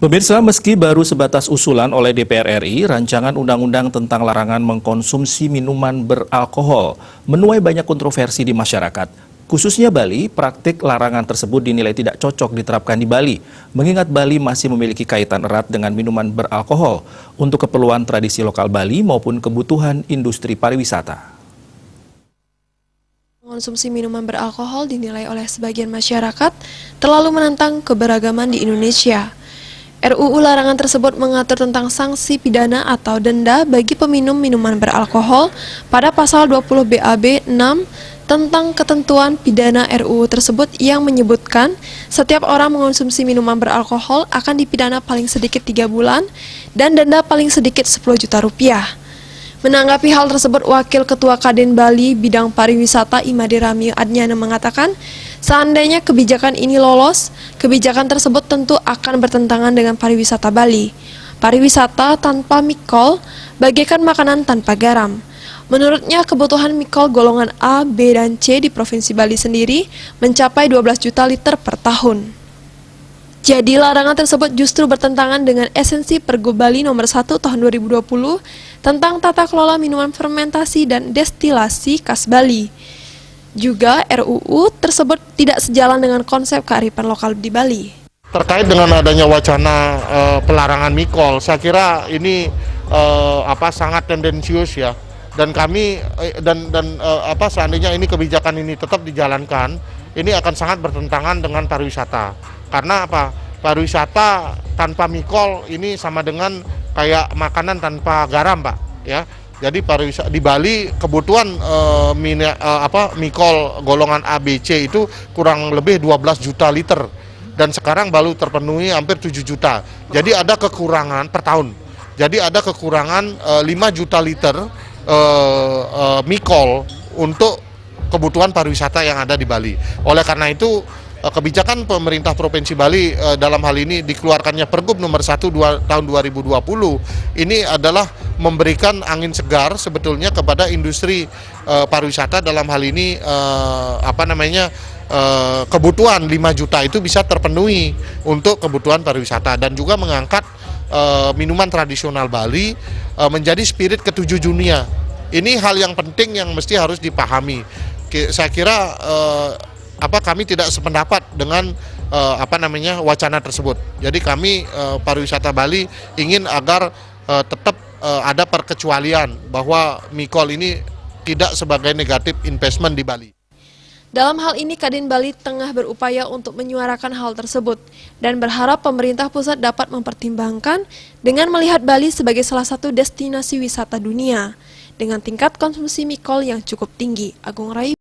Pemirsa, meski baru sebatas usulan oleh DPR RI, rancangan undang-undang tentang larangan mengkonsumsi minuman beralkohol menuai banyak kontroversi di masyarakat. Khususnya Bali, praktik larangan tersebut dinilai tidak cocok diterapkan di Bali, mengingat Bali masih memiliki kaitan erat dengan minuman beralkohol untuk keperluan tradisi lokal Bali maupun kebutuhan industri pariwisata. Konsumsi minuman beralkohol dinilai oleh sebagian masyarakat terlalu menentang keberagaman di Indonesia. RUU larangan tersebut mengatur tentang sanksi pidana atau denda bagi peminum minuman beralkohol pada pasal 20 BAB 6 tentang ketentuan pidana RUU tersebut yang menyebutkan setiap orang mengonsumsi minuman beralkohol akan dipidana paling sedikit 3 bulan dan denda paling sedikit 10 juta rupiah. Menanggapi hal tersebut, Wakil Ketua Kadin Bali Bidang Pariwisata Imade Rami Adnyana mengatakan, seandainya kebijakan ini lolos, kebijakan tersebut tentu akan bertentangan dengan pariwisata Bali. Pariwisata tanpa mikol bagaikan makanan tanpa garam. Menurutnya, kebutuhan mikol golongan A, B, dan C di Provinsi Bali sendiri mencapai 12 juta liter per tahun. Jadi, larangan tersebut justru bertentangan dengan esensi Pergub Bali nomor 1 tahun 2020 tentang tata kelola minuman fermentasi dan destilasi khas Bali. Juga, RUU tersebut tidak sejalan dengan konsep kearifan lokal di Bali. Terkait dengan adanya wacana pelarangan mikol, saya kira ini sangat tendensius ya. Dan kami seandainya ini kebijakan ini tetap dijalankan, ini akan sangat bertentangan dengan pariwisata. Karena apa? Pariwisata tanpa mikol ini sama dengan kayak makanan tanpa garam, Pak, ya. Jadi pariwisata di Bali kebutuhan mikol golongan A, B, C itu kurang lebih 12 juta liter dan sekarang baru terpenuhi hampir 7 juta. Jadi ada kekurangan per tahun. Jadi ada kekurangan 5 juta liter mikol untuk kebutuhan pariwisata yang ada di Bali. Oleh karena itu kebijakan pemerintah Provinsi Bali dalam hal ini dikeluarkannya Pergub nomor 1 tahun 2020 ini adalah memberikan angin segar sebetulnya kepada industri pariwisata. Dalam hal ini kebutuhan 5 juta itu bisa terpenuhi untuk kebutuhan pariwisata dan juga mengangkat minuman tradisional Bali menjadi spirit ke-7 dunia. Ini hal yang penting yang mesti harus dipahami. Saya kira kami tidak sependapat dengan wacana tersebut. Jadi kami pariwisata Bali ingin agar tetap ada perkecualian bahwa mikol ini tidak sebagai negatif investment di Bali. Dalam hal ini, Kadin Bali tengah berupaya untuk menyuarakan hal tersebut dan berharap pemerintah pusat dapat mempertimbangkan dengan melihat Bali sebagai salah satu destinasi wisata dunia dengan tingkat konsumsi mikol yang cukup tinggi. Agung Rai